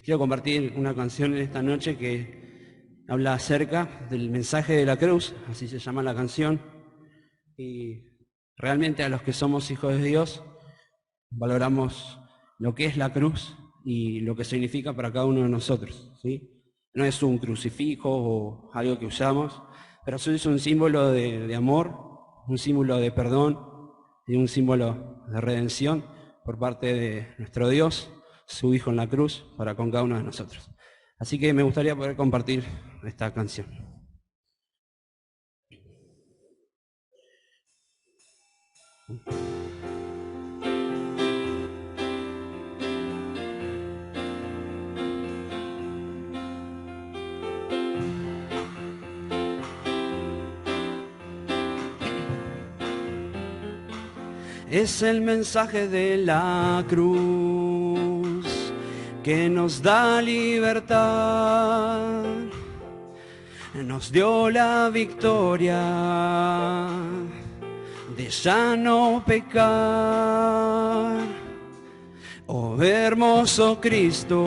Quiero compartir una canción en esta noche que habla acerca del mensaje de la cruz, así se llama la canción, y realmente a los que somos hijos de Dios valoramos lo que es la cruz y lo que significa para cada uno de nosotros, ¿sí? No es un crucifijo o algo que usamos, pero sí es un símbolo de amor, un símbolo de perdón y un símbolo de redención por parte de nuestro Dios, su Hijo en la cruz, para con cada uno de nosotros. Así que me gustaría poder compartir esta canción. Es el mensaje de la cruz que nos da libertad, nos dio la victoria de ya no pecar. Oh hermoso Cristo,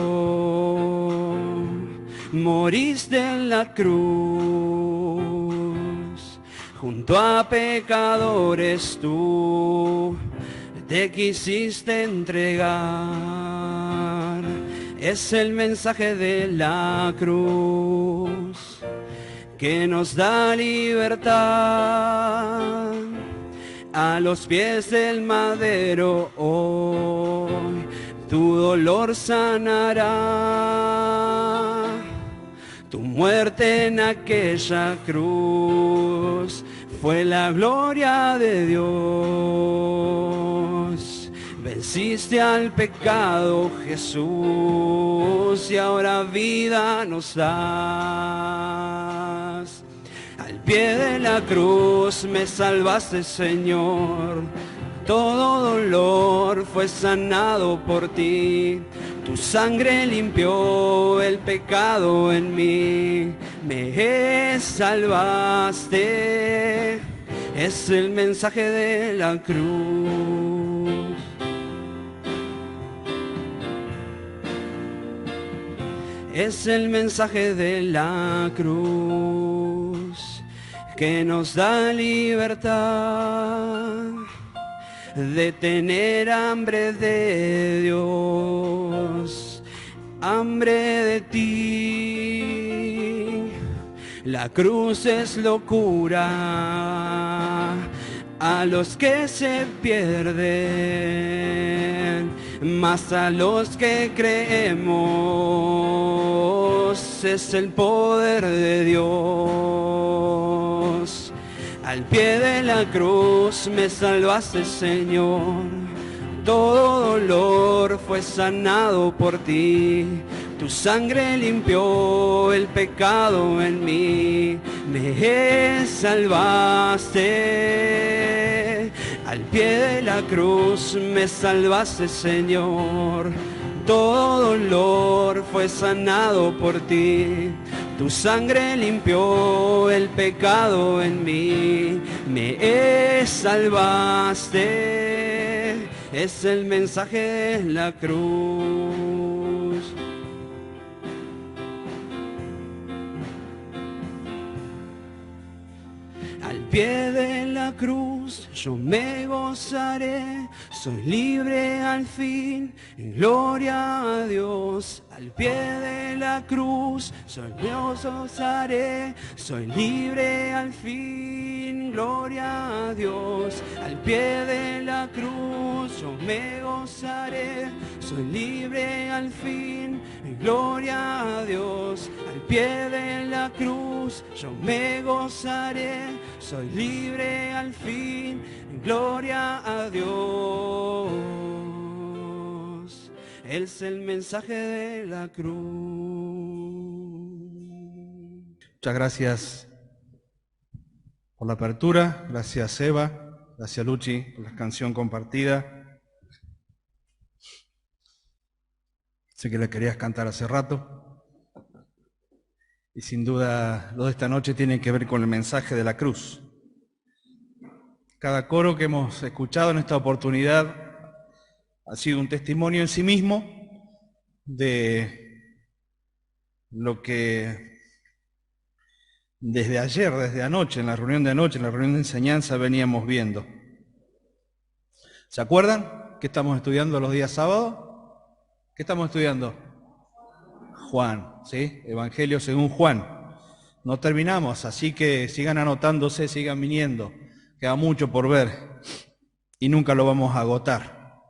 moriste en la cruz, junto a pecadores tú te quisiste entregar. Es el mensaje de la cruz que nos da libertad. A los pies del madero hoy tu dolor sanará. Tu muerte en aquella cruz fue la gloria de Dios. Venciste al pecado, Jesús, y ahora vida nos das. Al pie de la cruz me salvaste, Señor. Todo dolor fue sanado por ti. Tu sangre limpió el pecado en mí. Me salvaste. Es el mensaje de la cruz. Es el mensaje de la cruz que nos da libertad de tener hambre de Dios, hambre de ti. La cruz es locura a los que se pierden, mas a los que creemos es el poder de Dios. Al pie de la cruz me salvaste, Señor. Todo dolor fue sanado por ti. Tu sangre limpió el pecado en mí. Me salvaste. Al pie de la cruz me salvaste, Señor. Todo dolor fue sanado por ti. Tu sangre limpió el pecado en mí. Me salvaste. Es el mensaje de la cruz. Al pie de la cruz yo me gozaré, soy libre al fin, en gloria a Dios. Al pie de la cruz yo me gozaré, soy libre al fin, gloria a Dios. Al pie de la cruz yo me gozaré, soy libre al fin, en gloria a Dios. Al pie de la cruz yo me gozaré, soy libre al fin, en gloria a Dios. Es el mensaje de la cruz. Muchas gracias por la apertura, gracias Eva, gracias Luchi por la canción compartida. Sé que la querías cantar hace rato y sin duda lo de esta noche tiene que ver con el mensaje de la cruz. Cada coro que hemos escuchado en esta oportunidad ha sido un testimonio en sí mismo de lo que desde ayer, desde anoche, en la reunión de anoche, en la reunión de enseñanza, veníamos viendo. ¿Se acuerdan qué estamos estudiando los días sábados? ¿Qué estamos estudiando? Juan, ¿sí? Evangelio según Juan. No terminamos, así que sigan anotándose, sigan viniendo. Queda mucho por ver y nunca lo vamos a agotar.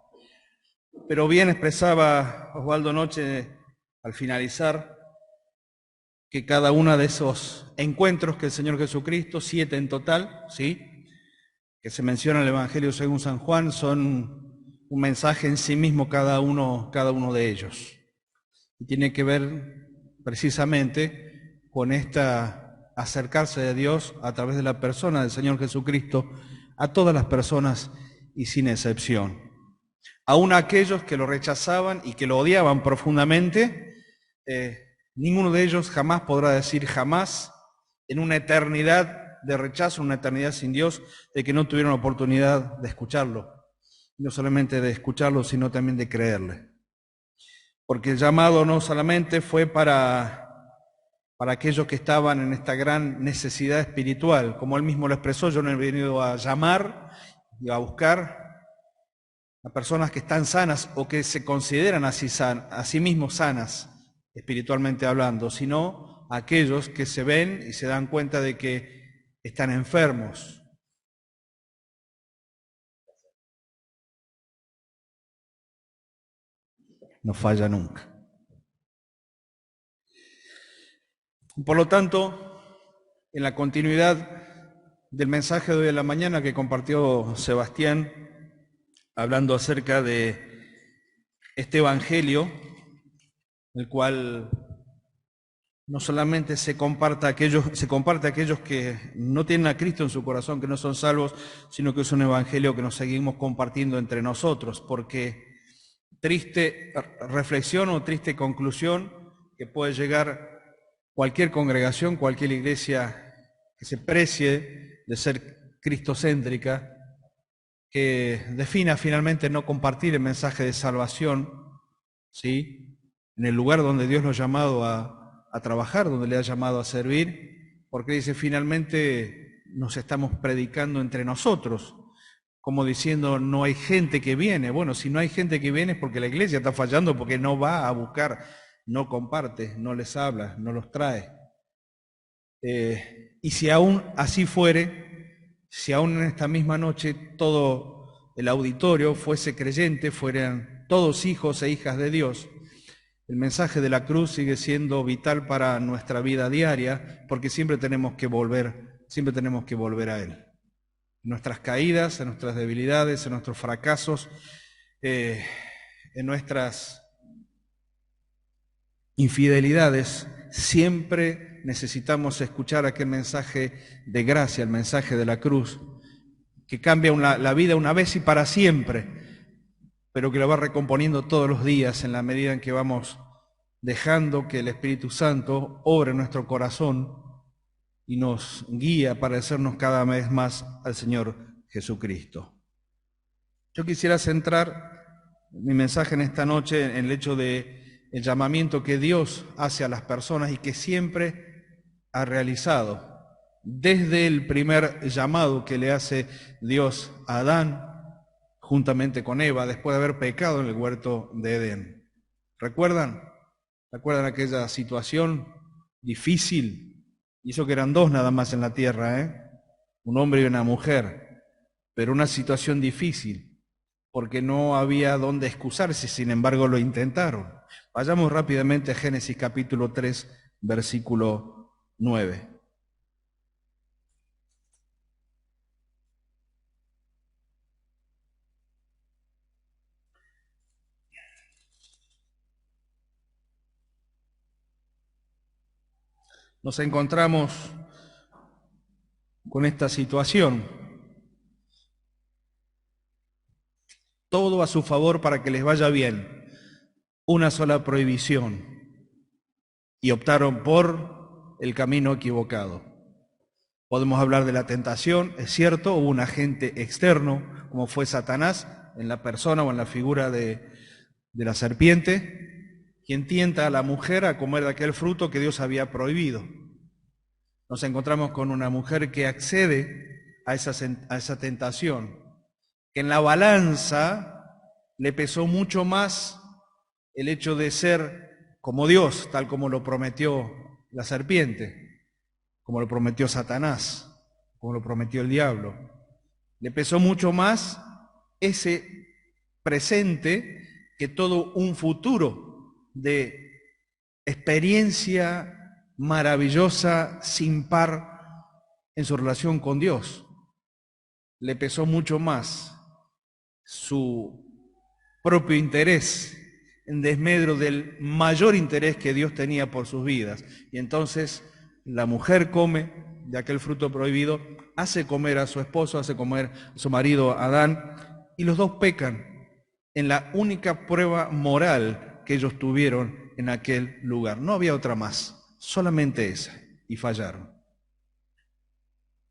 Pero bien expresaba Osvaldo Noche al finalizar que cada uno de esos encuentros que el Señor Jesucristo, 7 en total, ¿sí?, que se menciona en el Evangelio según San Juan, son un mensaje en sí mismo cada uno de ellos. Y tiene que ver precisamente con esta acercarse de Dios a través de la persona del Señor Jesucristo a todas las personas y sin excepción. Aún aquellos que lo rechazaban y que lo odiaban profundamente, ninguno de ellos jamás podrá decir jamás en una eternidad de rechazo, una eternidad sin Dios, de que no tuvieron oportunidad de escucharlo. No solamente de escucharlo, sino también de creerle. Porque el llamado no solamente fue para aquellos que estaban en esta gran necesidad espiritual, como él mismo lo expresó, yo no he venido a llamar y a buscar a personas que están sanas o que se consideran a sí mismos sanas, espiritualmente hablando, sino a aquellos que se ven y se dan cuenta de que están enfermos. No falla nunca. Por lo tanto, en la continuidad del mensaje de hoy en la mañana que compartió Sebastián, hablando acerca de este evangelio, el cual no solamente se comparte a aquellos que no tienen a Cristo en su corazón, que no son salvos, sino que es un evangelio que nos seguimos compartiendo entre nosotros, porque triste reflexión o triste conclusión que puede llegar cualquier congregación, cualquier iglesia que se precie de ser cristocéntrica, que defina finalmente no compartir el mensaje de salvación, ¿sí?, en el lugar donde Dios nos ha llamado a trabajar, donde le ha llamado a servir, porque dice finalmente nos estamos predicando entre nosotros, como diciendo no hay gente que viene. Bueno, si no hay gente que viene es porque la iglesia está fallando, porque no va a buscar, no comparte, no les habla, no los trae. Y si aún así fuere, si aún en esta misma noche todo el auditorio fuese creyente, fueran todos hijos e hijas de Dios, el mensaje de la cruz sigue siendo vital para nuestra vida diaria, porque siempre tenemos que volver a Él. En nuestras caídas, en nuestras debilidades, en nuestros fracasos, en nuestras infidelidades, siempre necesitamos escuchar aquel mensaje de gracia, el mensaje de la cruz, que cambia la vida una vez y para siempre, pero que lo va recomponiendo todos los días en la medida en que vamos dejando que el Espíritu Santo obre en nuestro corazón y nos guía para parecernos cada vez más al Señor Jesucristo. Yo quisiera centrar mi mensaje en esta noche en el hecho de el llamamiento que Dios hace a las personas y que siempre ha realizado. Desde el primer llamado que le hace Dios a Adán, juntamente con Eva, después de haber pecado en el huerto de Edén. ¿Recuerdan aquella situación difícil? Y eso que eran dos nada más en la tierra, un hombre y una mujer, pero una situación difícil, porque no había dónde excusarse, sin embargo lo intentaron. Vayamos rápidamente a Génesis capítulo 3, versículo 9. Nos encontramos con esta situación. Todo a su favor para que les vaya bien. Una sola prohibición. Y optaron por el camino equivocado. Podemos hablar de la tentación, es cierto, hubo un agente externo, como fue Satanás, en la persona o en la figura de la serpiente, quien tienta a la mujer a comer de aquel fruto que Dios había prohibido. Nos encontramos con una mujer que accede a esa tentación, que en la balanza le pesó mucho más el hecho de ser como Dios, tal como lo prometió la serpiente, como lo prometió Satanás, como lo prometió el diablo. Le pesó mucho más ese presente que todo un futuro de experiencia maravillosa, sin par, en su relación con Dios. Le pesó mucho más su propio interés en desmedro del mayor interés que Dios tenía por sus vidas. Y entonces la mujer come de aquel fruto prohibido, hace comer a su esposo, hace comer a su marido Adán, y los dos pecan en la única prueba moral que ellos tuvieron en aquel lugar. No había otra más, solamente esa, y fallaron.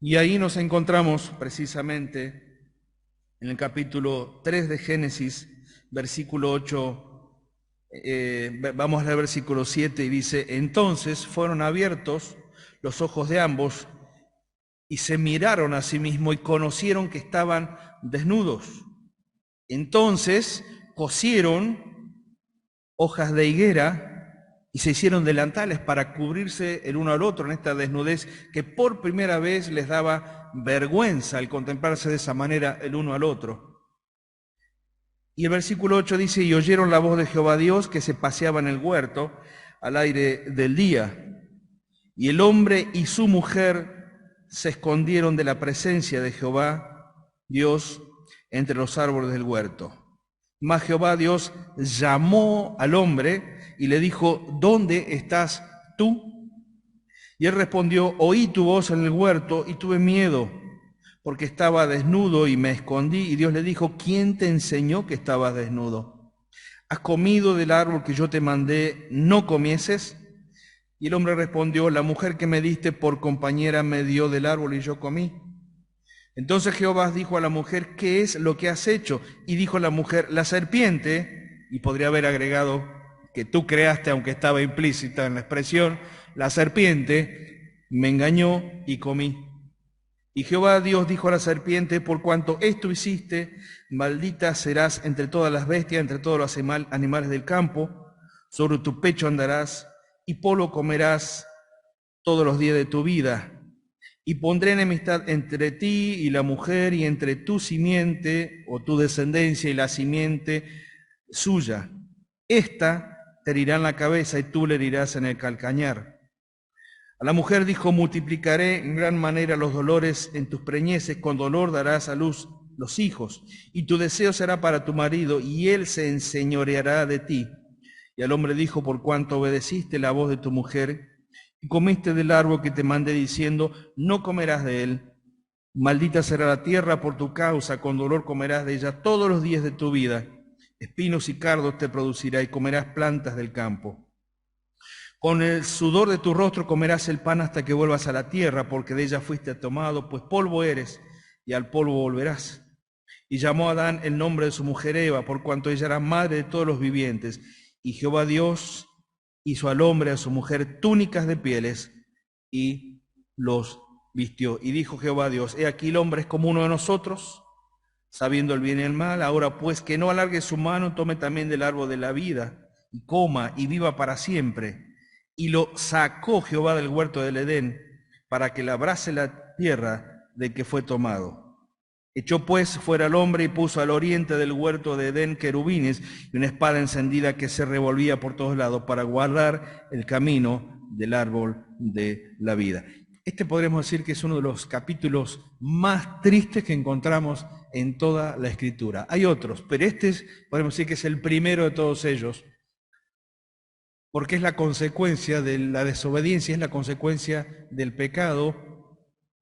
Y ahí nos encontramos precisamente en el capítulo 3 de Génesis, versículo 8, vamos a leer versículo 7, y dice: entonces fueron abiertos los ojos de ambos, y se miraron a sí mismos y conocieron que estaban desnudos. Entonces cosieron hojas de higuera y se hicieron delantales para cubrirse el uno al otro en esta desnudez que por primera vez les daba vergüenza al contemplarse de esa manera el uno al otro. Y el versículo 8 dice: y oyeron la voz de Jehová Dios que se paseaba en el huerto al aire del día. Y el hombre y su mujer se escondieron de la presencia de Jehová Dios entre los árboles del huerto. Mas Jehová Dios llamó al hombre y le dijo: ¿dónde estás tú? Y él respondió: oí tu voz en el huerto y tuve miedo, porque estaba desnudo y me escondí. Y Dios le dijo: ¿quién te enseñó que estabas desnudo? ¿Has comido del árbol que yo te mandé no comieses? Y el hombre respondió: la mujer que me diste por compañera me dio del árbol y yo comí. Entonces Jehová dijo a la mujer: ¿qué es lo que has hecho? Y dijo la mujer: la serpiente, y podría haber agregado que tú creaste, aunque estaba implícita en la expresión, la serpiente me engañó y comí. Y Jehová Dios dijo a la serpiente: por cuanto esto hiciste, maldita serás entre todas las bestias, entre todos los animales del campo, sobre tu pecho andarás, y polvo comerás todos los días de tu vida. Y pondré enemistad entre ti y la mujer, y entre tu simiente o tu descendencia y la simiente suya. Esta te herirá en la cabeza y tú le herirás en el calcañar. A la mujer dijo: multiplicaré en gran manera los dolores en tus preñeces, con dolor darás a luz los hijos, y tu deseo será para tu marido, y él se enseñoreará de ti. Y al hombre dijo: por cuanto obedeciste la voz de tu mujer, y comiste del árbol que te mandé diciendo: no comerás de él, maldita será la tierra por tu causa, con dolor comerás de ella todos los días de tu vida. Espinos y cardos te producirá, y comerás plantas del campo. Con el sudor de tu rostro comerás el pan hasta que vuelvas a la tierra, porque de ella fuiste tomado, pues polvo eres, y al polvo volverás. Y llamó a Adán el nombre de su mujer Eva, por cuanto ella era madre de todos los vivientes. Y Jehová Dios hizo al hombre, a su mujer, túnicas de pieles, y los vistió. Y dijo Jehová Dios: he aquí el hombre es como uno de nosotros, sabiendo el bien y el mal. Ahora pues, que no alargue su mano, tome también del árbol de la vida, y coma, y viva para siempre. Y lo sacó Jehová del huerto del Edén, para que labrase la tierra de que fue tomado. Echó pues fuera al hombre y puso al oriente del huerto de Edén querubines y una espada encendida que se revolvía por todos lados para guardar el camino del árbol de la vida. Este podríamos decir que es uno de los capítulos más tristes que encontramos en toda la Escritura. Hay otros, pero podemos decir que es el primero de todos ellos, porque es la consecuencia de la desobediencia, es la consecuencia del pecado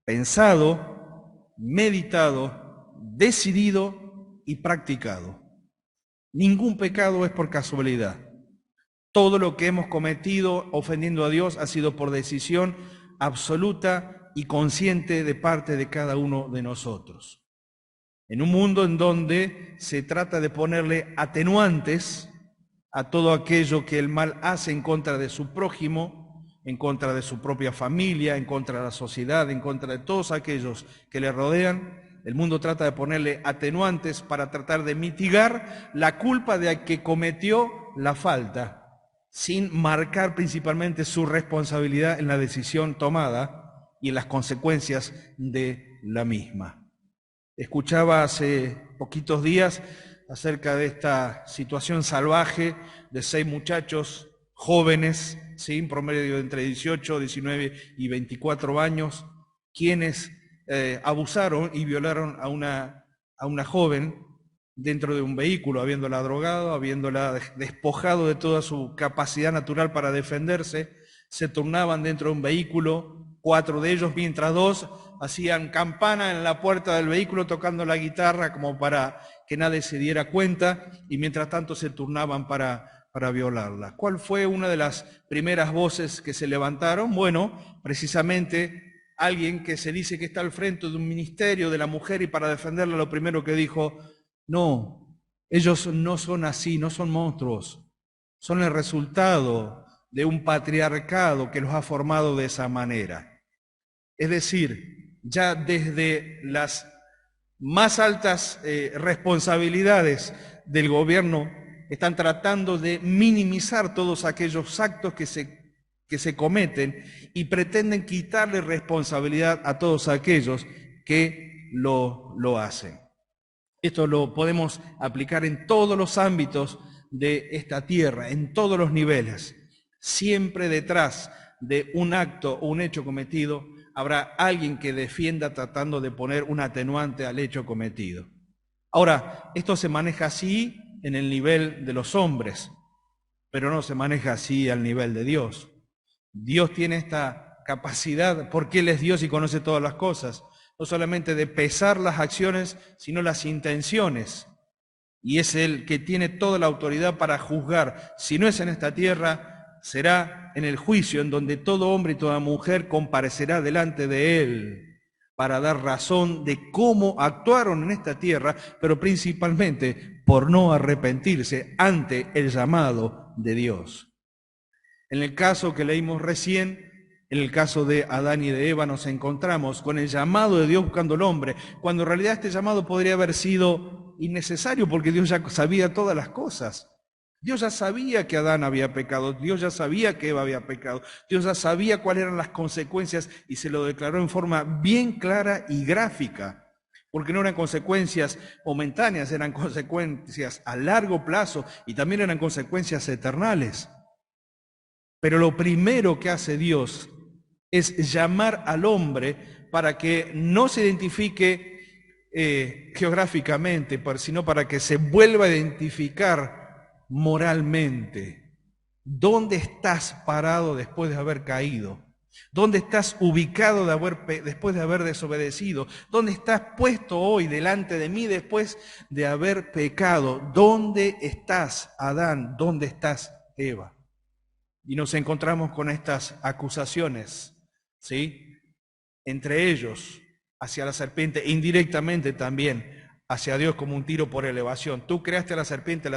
pensado, meditado, decidido y practicado. Ningún pecado es por casualidad. Todo lo que hemos cometido ofendiendo a Dios ha sido por decisión absoluta y consciente de parte de cada uno de nosotros. En un mundo en donde se trata de ponerle atenuantes a todo aquello que el mal hace en contra de su prójimo, en contra de su propia familia, en contra de la sociedad, en contra de todos aquellos que le rodean. El mundo trata de ponerle atenuantes para tratar de mitigar la culpa de que cometió la falta, sin marcar principalmente su responsabilidad en la decisión tomada y en las consecuencias de la misma. Escuchaba hace poquitos días acerca de esta situación salvaje de 6 muchachos jóvenes, ¿sí?, en promedio de entre 18, 19 y 24 años, quienes abusaron y violaron a una joven dentro de un vehículo, habiéndola drogado, habiéndola despojado de toda su capacidad natural para defenderse. Se turnaban dentro de un vehículo, 4 de ellos, mientras 2 hacían campana en la puerta del vehículo tocando la guitarra como para que nadie se diera cuenta, y mientras tanto se turnaban para violarla. ¿Cuál fue una de las primeras voces que se levantaron? Bueno, precisamente alguien que se dice que está al frente de un ministerio de la mujer, y para defenderla lo primero que dijo: no, ellos no son así, no son monstruos, son el resultado de un patriarcado que los ha formado de esa manera. Es decir, ya desde las más altas responsabilidades del gobierno están tratando de minimizar todos aquellos actos que se cometen, y pretenden quitarle responsabilidad a todos aquellos que lo hacen. Esto lo podemos aplicar en todos los ámbitos de esta tierra, en todos los niveles. Siempre detrás de un acto o un hecho cometido habrá alguien que defienda tratando de poner un atenuante al hecho cometido. Ahora, esto se maneja así en el nivel de los hombres, pero no se maneja así al nivel de Dios. Dios tiene esta capacidad, porque Él es Dios y conoce todas las cosas, no solamente de pesar las acciones, sino las intenciones. Y es Él que tiene toda la autoridad para juzgar. Si no es en esta tierra, será en el juicio, en donde todo hombre y toda mujer comparecerá delante de Él para dar razón de cómo actuaron en esta tierra, pero principalmente por no arrepentirse ante el llamado de Dios. En el caso que leímos recién, en el caso de Adán y de Eva, nos encontramos con el llamado de Dios buscando al hombre, cuando en realidad este llamado podría haber sido innecesario, porque Dios ya sabía todas las cosas. Dios ya sabía que Adán había pecado, Dios ya sabía que Eva había pecado, Dios ya sabía cuáles eran las consecuencias, y se lo declaró en forma bien clara y gráfica, porque no eran consecuencias momentáneas, eran consecuencias a largo plazo, y también eran consecuencias eternales. Pero lo primero que hace Dios es llamar al hombre para que no se identifique geográficamente, sino para que se vuelva a identificar moralmente. ¿Dónde estás parado después de haber caído? ¿Dónde estás ubicado después de haber desobedecido? ¿Dónde estás puesto hoy delante de mí después de haber pecado? ¿Dónde estás, Adán? ¿Dónde estás, Eva? Y nos encontramos con estas acusaciones, ¿sí?, entre ellos hacia la serpiente, indirectamente también hacia Dios, como un tiro por elevación. Tú creaste a la serpiente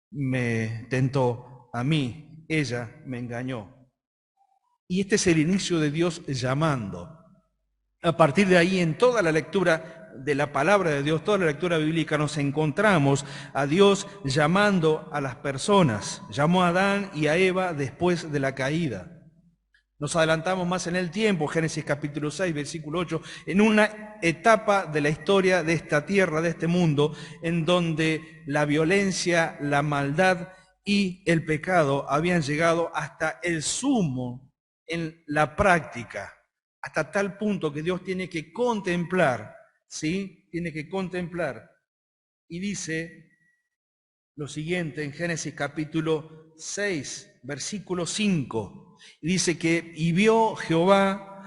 me tentó a mí, ella me engañó. Y este es el inicio de Dios llamando. A partir de ahí, en toda la lectura de la palabra de Dios, toda la lectura bíblica, nos encontramos a Dios llamando a las personas. Llamó a Adán y a Eva después de la caída. Nos adelantamos más en el tiempo, Génesis capítulo 6, versículo 8, en una etapa de la historia de esta tierra, de este mundo, en donde la violencia, la maldad y el pecado habían llegado hasta el sumo en la práctica, hasta tal punto que Dios tiene que contemplar, ¿sí? Tiene que contemplar. Y dice lo siguiente en Génesis capítulo 6, versículo 5. Y dice que, y vio Jehová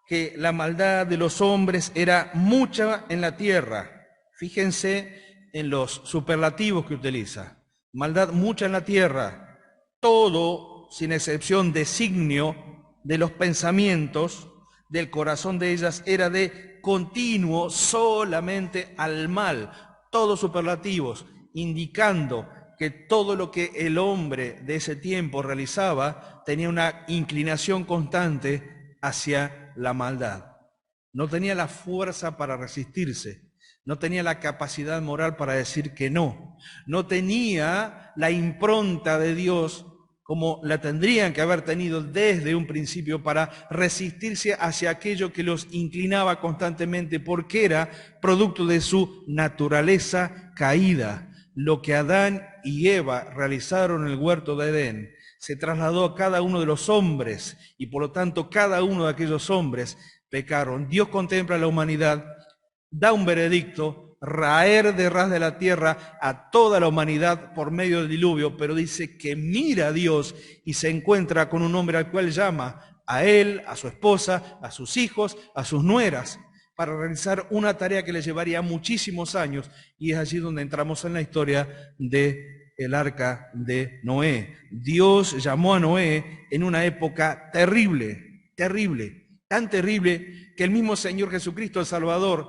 que la maldad de los hombres era mucha en la tierra. Fíjense en los superlativos que utiliza. Maldad mucha en la tierra. Todo, sin excepción, designio de los pensamientos del corazón de ellas era de continuo solamente al mal. Todos superlativos, indicando que todo lo que el hombre de ese tiempo realizaba tenía una inclinación constante hacia la maldad. No tenía la fuerza para resistirse, no tenía la capacidad moral para decir que no, no tenía la impronta de Dios como la tendrían que haber tenido desde un principio para resistirse hacia aquello que los inclinaba constantemente, porque era producto de su naturaleza caída. Lo que Adán y Eva realizaron en el huerto de Edén se trasladó a cada uno de los hombres y por lo tanto cada uno de aquellos hombres pecaron. Dios contempla a la humanidad, da un veredicto, raer de ras de la tierra a toda la humanidad por medio del diluvio, pero dice que mira a Dios y se encuentra con un hombre al cual llama a él, a su esposa, a sus hijos, a sus nueras, para realizar una tarea que le llevaría muchísimos años, y es allí donde entramos en la historia de el arca de Noé. Dios llamó a Noé en una época terrible, terrible, tan terrible que el mismo Señor Jesucristo, el Salvador,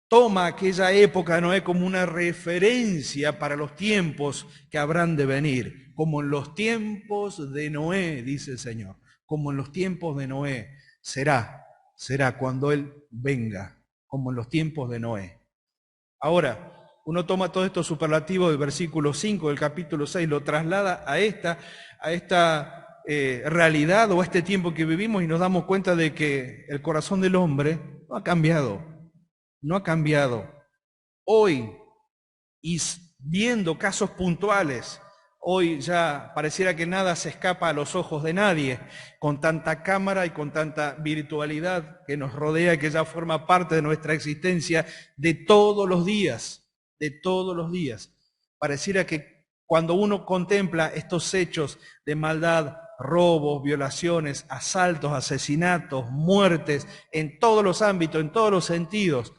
toma aquella época de Noé como una referencia para los tiempos que habrán de venir. Como en los tiempos de Noé, dice el Señor, como en los tiempos de Noé, será cuando Él venga, como en los tiempos de Noé. Ahora, uno toma todo esto superlativo del versículo 5 del capítulo 6, lo traslada a esta realidad o a este tiempo que vivimos y nos damos cuenta de que el corazón del hombre no ha cambiado. No ha cambiado. Hoy, y viendo casos puntuales, hoy ya pareciera que nada se escapa a los ojos de nadie, con tanta cámara y con tanta virtualidad que nos rodea, que ya forma parte de nuestra existencia de todos los días, de todos los días. Pareciera que cuando uno contempla estos hechos de maldad, robos, violaciones, asaltos, asesinatos, muertes, en todos los ámbitos, en todos los sentidos,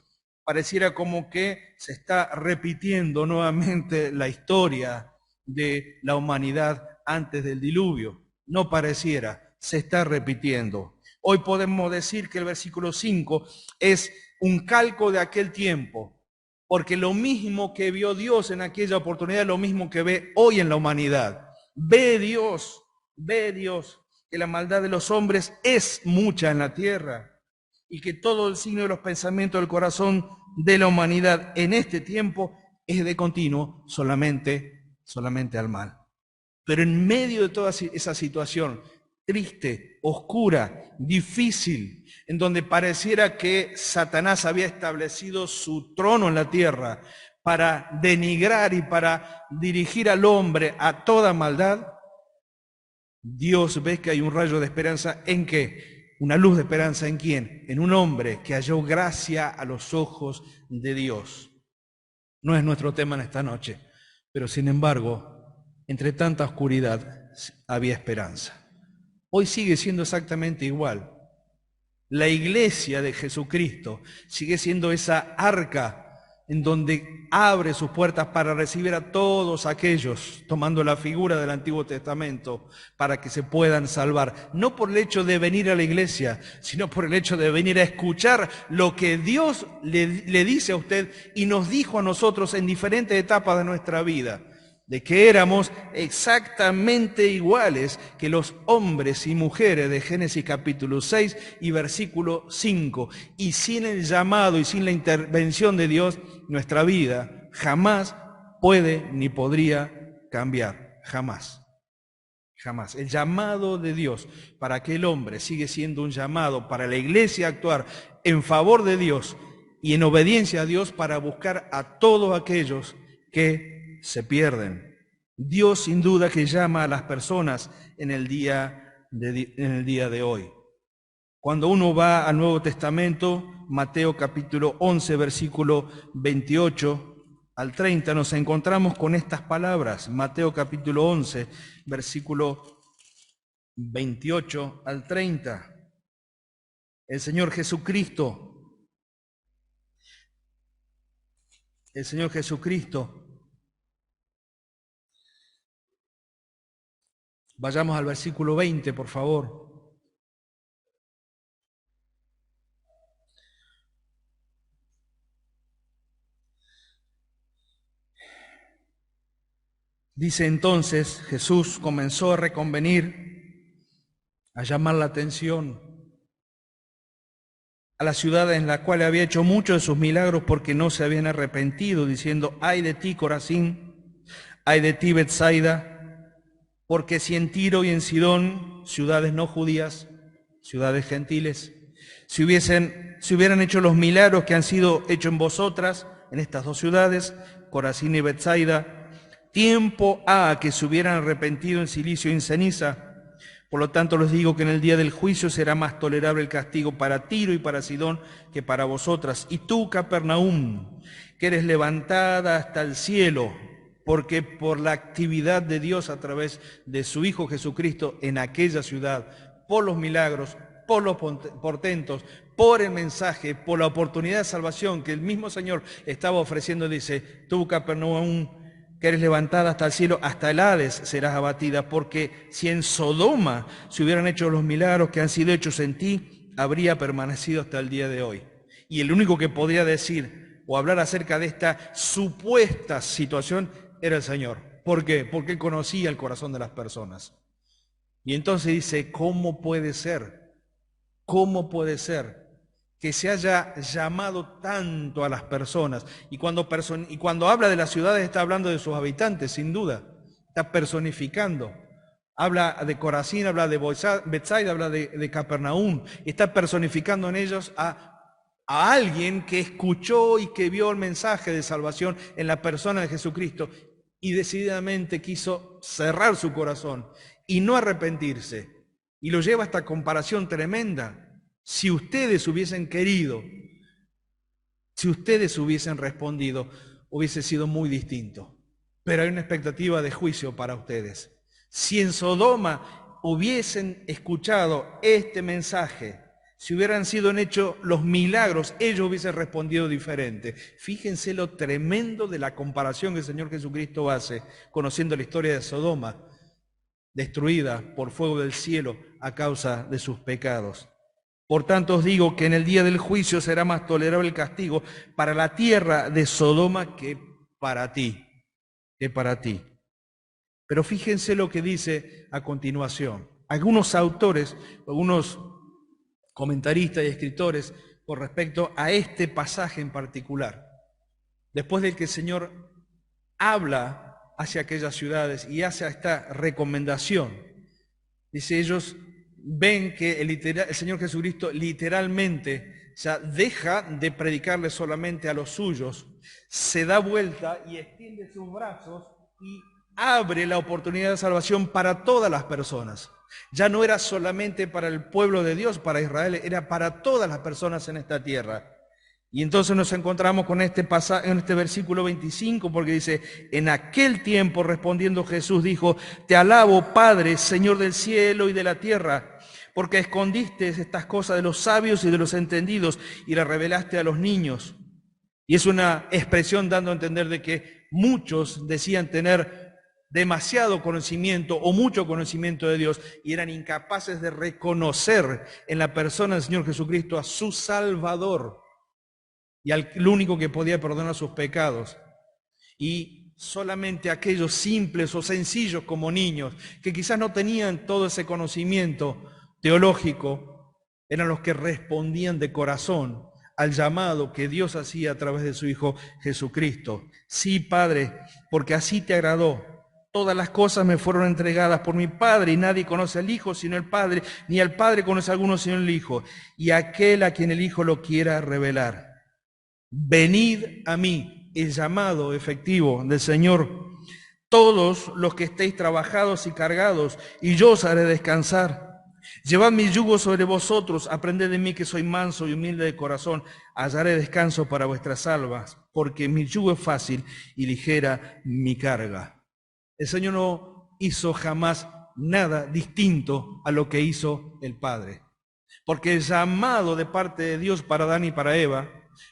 pareciera como que se está repitiendo nuevamente la historia de la humanidad antes del diluvio. No pareciera, se está repitiendo. Hoy podemos decir que el versículo 5 es un calco de aquel tiempo, porque lo mismo que vio Dios en aquella oportunidad es lo mismo que ve hoy en la humanidad. Ve Dios que la maldad de los hombres es mucha en la tierra y que todo el signo de los pensamientos del corazón de la humanidad en este tiempo es de continuo solamente al mal. Pero en medio de toda esa situación triste, oscura, difícil, en donde pareciera que Satanás había establecido su trono en la tierra para denigrar y para dirigir al hombre a toda maldad, Dios ve que hay un rayo de esperanza. ¿En qué? Una luz de esperanza. ¿En quién? En un hombre que halló gracia a los ojos de Dios. No es nuestro tema en esta noche, pero sin embargo, entre tanta oscuridad había esperanza. Hoy sigue siendo exactamente igual. La iglesia de Jesucristo sigue siendo esa arca en donde abre sus puertas para recibir a todos aquellos, tomando la figura del Antiguo Testamento, para que se puedan salvar. No por el hecho de venir a la iglesia, sino por el hecho de venir a escuchar lo que Dios le dice a usted y nos dijo a nosotros en diferentes etapas de nuestra vida, de que éramos exactamente iguales que los hombres y mujeres de Génesis capítulo 6 y versículo 5. Y sin el llamado y sin la intervención de Dios, nuestra vida jamás puede ni podría cambiar. Jamás. Jamás. El llamado de Dios para aquel hombre sigue siendo un llamado para la iglesia a actuar en favor de Dios y en obediencia a Dios para buscar a todos aquellos que se pierden. Dios sin duda que llama a las personas en el día de hoy. Cuando uno va al Nuevo Testamento, Mateo capítulo 11, versículo 28 al 30, nos encontramos con estas palabras. Mateo capítulo 11, versículo 28 al 30. El Señor Jesucristo, vayamos al versículo 20, por favor. Dice entonces, Jesús comenzó a reconvenir, a llamar la atención a las ciudades en las cuales había hecho muchos de sus milagros porque no se habían arrepentido, diciendo, ay de ti, Corazín, ay de ti, Betsaida, porque si en Tiro y en Sidón, ciudades no judías, ciudades gentiles, si hubieran hecho los milagros que han sido hechos en vosotras, en estas dos ciudades, Corazín y Betsaida, tiempo ha que se hubieran arrepentido en silicio y en ceniza. Por lo tanto, les digo que en el día del juicio será más tolerable el castigo para Tiro y para Sidón que para vosotras. Y tú, Capernaum, que eres levantada hasta el cielo, porque por la actividad de Dios a través de su Hijo Jesucristo en aquella ciudad, por los milagros, por los portentos, por el mensaje, por la oportunidad de salvación que el mismo Señor estaba ofreciendo, dice, tú, Capernaum, que eres levantada hasta el cielo, hasta el Hades serás abatida, porque si en Sodoma se hubieran hecho los milagros que han sido hechos en ti, habría permanecido hasta el día de hoy. Y el único que podía decir o hablar acerca de esta supuesta situación era el Señor. ¿Por qué? Porque Él conocía el corazón de las personas. Y entonces dice, ¿cómo puede ser? ¿Cómo puede ser que se haya llamado tanto a las personas? Y cuando habla de las ciudades está hablando de sus habitantes, sin duda. Está personificando. Habla de Corazín, habla de Betsaida, habla de Capernaum. Está personificando en ellos a alguien que escuchó y que vio el mensaje de salvación en la persona de Jesucristo y decididamente quiso cerrar su corazón y no arrepentirse. Y lo lleva a esta comparación tremenda. Si ustedes hubiesen querido, si ustedes hubiesen respondido, hubiese sido muy distinto. Pero hay una expectativa de juicio para ustedes. Si en Sodoma hubiesen escuchado este mensaje, si hubieran sido hechos los milagros, ellos hubiesen respondido diferente. Fíjense lo tremendo de la comparación que el Señor Jesucristo hace, conociendo la historia de Sodoma, destruida por fuego del cielo a causa de sus pecados. Por tanto os digo que en el día del juicio será más tolerable el castigo para la tierra de Sodoma que para ti, Pero fíjense lo que dice a continuación. Algunos autores, algunos comentaristas y escritores con respecto a este pasaje en particular, después de que el Señor habla hacia aquellas ciudades y hace esta recomendación, dice, ellos ven que el Señor Jesucristo literalmente ya deja de predicarle solamente a los suyos, se da vuelta y extiende sus brazos y abre la oportunidad de salvación para todas las personas. Ya no era solamente para el pueblo de Dios, para Israel, era para todas las personas en esta tierra. Y entonces nos encontramos con este pasaje, en este versículo 25, porque dice, en aquel tiempo respondiendo Jesús dijo, te alabo, Padre, Señor del cielo y de la tierra, porque escondiste estas cosas de los sabios y de los entendidos y las revelaste a los niños. Y es una expresión dando a entender de que muchos decían tener demasiado conocimiento o mucho conocimiento de Dios y eran incapaces de reconocer en la persona del Señor Jesucristo a su Salvador y al único que podía perdonar sus pecados. Y solamente aquellos simples o sencillos como niños, que quizás no tenían todo ese conocimiento teológico, eran los que respondían de corazón al llamado que Dios hacía a través de su Hijo Jesucristo. Sí, Padre, porque así te agradó. Todas las cosas me fueron entregadas por mi Padre, y nadie conoce al Hijo sino el Padre, ni al Padre conoce a alguno sino el Hijo, y aquel a quien el Hijo lo quiera revelar. Venid a mí, el llamado efectivo del Señor, todos los que estéis trabajados y cargados, y yo os haré descansar. Llevad mi yugo sobre vosotros, aprended de mí que soy manso y humilde de corazón, hallaré descanso para vuestras almas, porque mi yugo es fácil y ligera mi carga. El Señor no hizo jamás nada distinto a lo que hizo el Padre, porque el llamado de parte de Dios para Adán y para Eva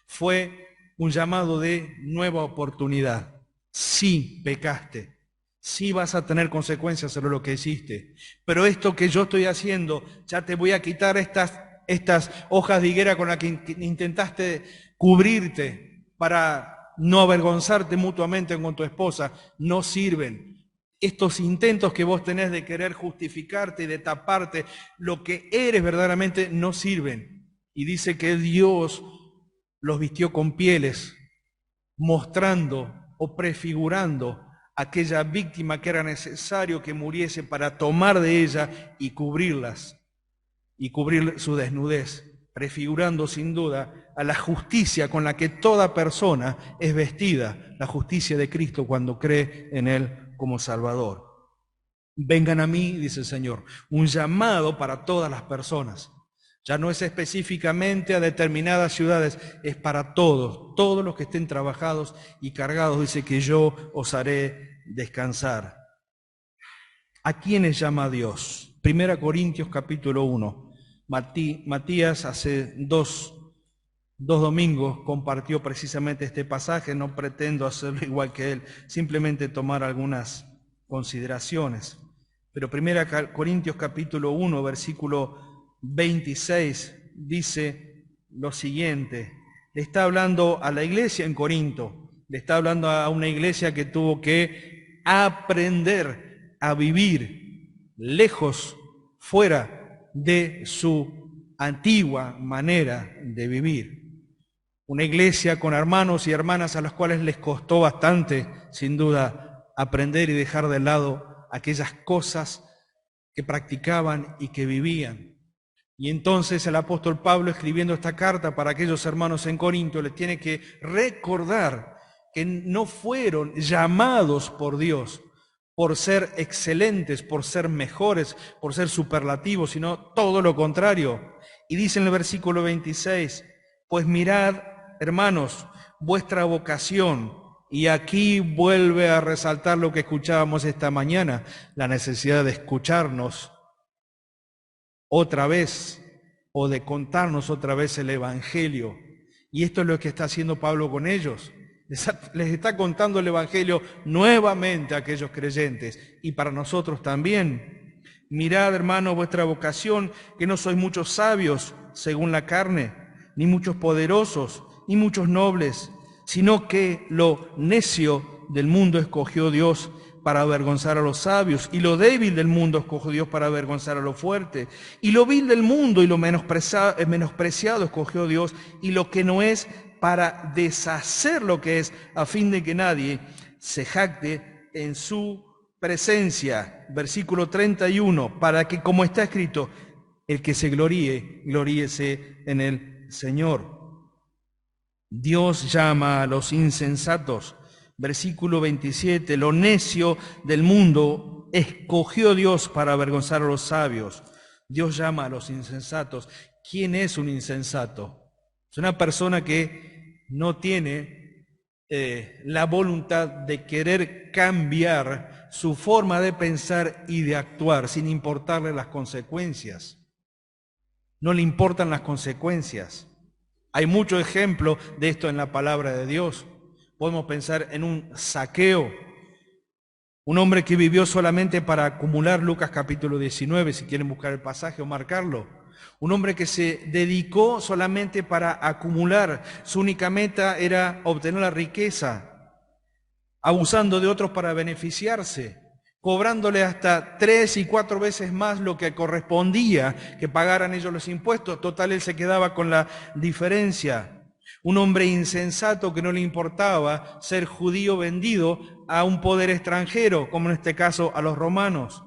fue un llamado de nueva oportunidad. Sí pecaste, sí vas a tener consecuencias sobre lo que hiciste, pero esto que yo estoy haciendo, ya te voy a quitar estas hojas de higuera con las que intentaste cubrirte para no avergonzarte mutuamente con tu esposa, no sirven. estos intentos que vos tenés de querer justificarte y de taparte lo que eres verdaderamente no sirven. Y dice que Dios los vistió con pieles, mostrando o prefigurando aquella víctima que era necesario que muriese para tomar de ella y cubrirlas, y cubrir su desnudez, prefigurando sin duda a la justicia con la que toda persona es vestida, la justicia de Cristo cuando cree en Él como Salvador. Vengan a mí, dice el Señor, un llamado para todas las personas. Ya no es específicamente a determinadas ciudades, es para todos los que estén trabajados y cargados, dice que yo os haré descansar. ¿A quiénes llama Dios? 1 Corintios capítulo 1. Matías hace dos domingos compartió precisamente este pasaje, no pretendo hacerlo igual que él, simplemente tomar algunas consideraciones. Pero 1 Corintios capítulo 1, versículo 26, dice lo siguiente. Le está hablando a la iglesia en Corinto, le está hablando a una iglesia que tuvo que aprender a vivir lejos, fuera de su antigua manera de vivir. Una iglesia con hermanos y hermanas a los cuales les costó bastante, sin duda, aprender y dejar de lado aquellas cosas que practicaban y que vivían. Y entonces el apóstol Pablo, escribiendo esta carta para aquellos hermanos en Corinto, les tiene que recordar que no fueron llamados por Dios por ser excelentes, por ser mejores, por ser superlativos, sino todo lo contrario. Y dice en el versículo 26, pues mirad, hermanos, vuestra vocación. Y aquí vuelve a resaltar lo que escuchábamos esta mañana, la necesidad de escucharnos otra vez o de contarnos otra vez el Evangelio. Y esto es lo que está haciendo Pablo con ellos. Les está contando el Evangelio nuevamente a aquellos creyentes y para nosotros también. Mirad, hermanos, vuestra vocación, que no sois muchos sabios según la carne, ni muchos poderosos, ni muchos nobles, sino que lo necio del mundo escogió Dios para avergonzar a los sabios, y lo débil del mundo escogió Dios para avergonzar a lo fuerte, y lo vil del mundo y lo menospreciado escogió Dios, y lo que no es para deshacer lo que es, a fin de que nadie se jacte en su presencia. Versículo 31, para que, como está escrito, el que se gloríe, gloríese en el Señor. Dios llama a los insensatos. Versículo 27, lo necio del mundo escogió Dios para avergonzar a los sabios. Dios llama a los insensatos. ¿Quién es un insensato? Es una persona que no tiene la voluntad de querer cambiar su forma de pensar y de actuar sin importarle las consecuencias. No le importan las consecuencias. Hay mucho ejemplo de esto en la palabra de Dios. Podemos pensar en un Zaqueo, un hombre que vivió solamente para acumular, Lucas capítulo 19, si quieren buscar el pasaje o marcarlo. Un hombre que se dedicó solamente para acumular, su única meta era obtener la riqueza, abusando de otros para beneficiarse, cobrándole hasta 3 y 4 veces más lo que correspondía que pagaran ellos los impuestos. Total, él se quedaba con la diferencia. Un hombre insensato que no le importaba ser judío vendido a un poder extranjero, como en este caso a los romanos.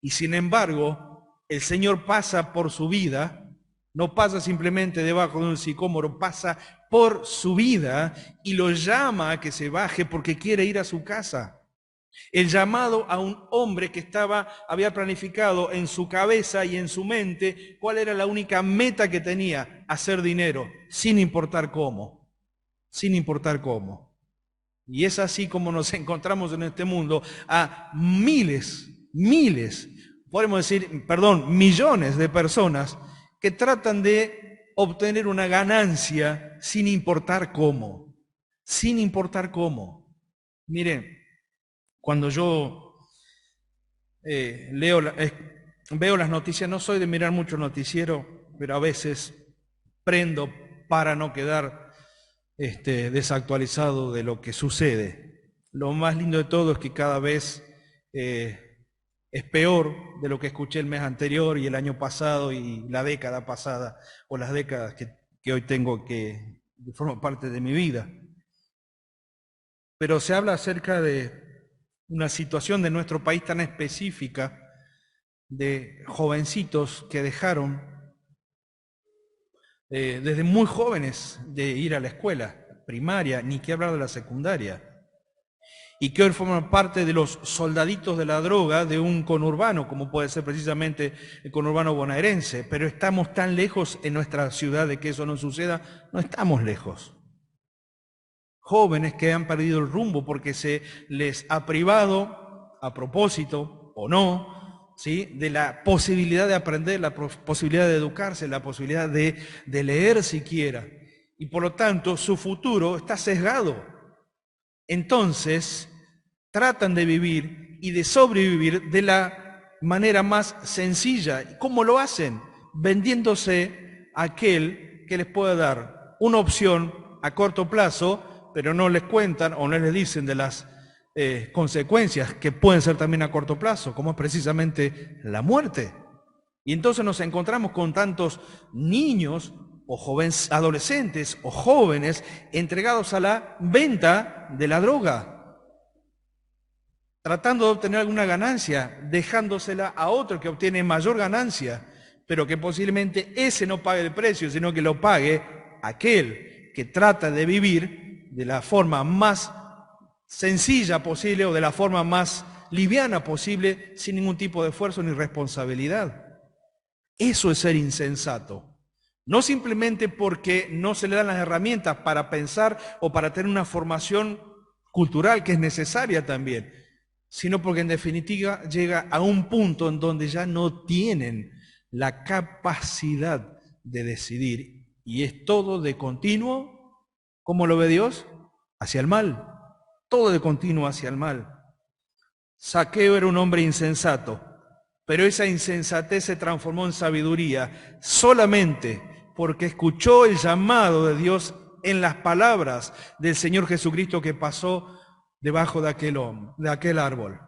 Y sin embargo, el Señor pasa por su vida, no pasa simplemente debajo de un sicómoro, pasa por su vida y lo llama a que se baje porque quiere ir a su casa. El llamado a un hombre que había planificado en su cabeza y en su mente cuál era la única meta que tenía: hacer dinero, sin importar cómo, sin importar cómo. Y es así como nos encontramos en este mundo a millones de personas que tratan de obtener una ganancia sin importar cómo, sin importar cómo. Miren, cuando yo veo las noticias, no soy de mirar mucho noticiero, pero a veces prendo para no quedar desactualizado de lo que sucede. Lo más lindo de todo es que cada vez es peor de lo que escuché el mes anterior y el año pasado y la década pasada, o las décadas que hoy tengo que forman parte de mi vida. Pero se habla acerca de una situación de nuestro país tan específica, de jovencitos que dejaron desde muy jóvenes de ir a la escuela primaria, ni que hablar de la secundaria, y que hoy forman parte de los soldaditos de la droga de un conurbano, como puede ser precisamente el conurbano bonaerense. Pero estamos tan lejos en nuestra ciudad de que eso no suceda. No estamos lejos. Jóvenes que han perdido el rumbo porque se les ha privado, a propósito o no, ¿sí?, de la posibilidad de aprender, la posibilidad de educarse, la posibilidad de leer siquiera. Y por lo tanto su futuro está sesgado. Entonces, tratan de vivir y de sobrevivir de la manera más sencilla. ¿Cómo lo hacen? Vendiéndose a aquel que les pueda dar una opción a corto plazo, pero no les cuentan o no les dicen de las consecuencias que pueden ser también a corto plazo, como es precisamente la muerte. Y entonces nos encontramos con tantos niños o jóvenes, adolescentes o jóvenes entregados a la venta de la droga, tratando de obtener alguna ganancia, dejándosela a otro que obtiene mayor ganancia, pero que posiblemente ese no pague el precio, sino que lo pague aquel que trata de vivir de la forma más sencilla posible o de la forma más liviana posible, sin ningún tipo de esfuerzo ni responsabilidad. Eso es ser insensato. No simplemente porque no se le dan las herramientas para pensar o para tener una formación cultural que es necesaria también, sino porque en definitiva llega a un punto en donde ya no tienen la capacidad de decidir y es todo de continuo. ¿Cómo lo ve Dios? Hacia el mal, todo de continuo hacia el mal. Zaqueo era un hombre insensato, pero esa insensatez se transformó en sabiduría solamente porque escuchó el llamado de Dios en las palabras del Señor Jesucristo que pasó debajo de aquel árbol.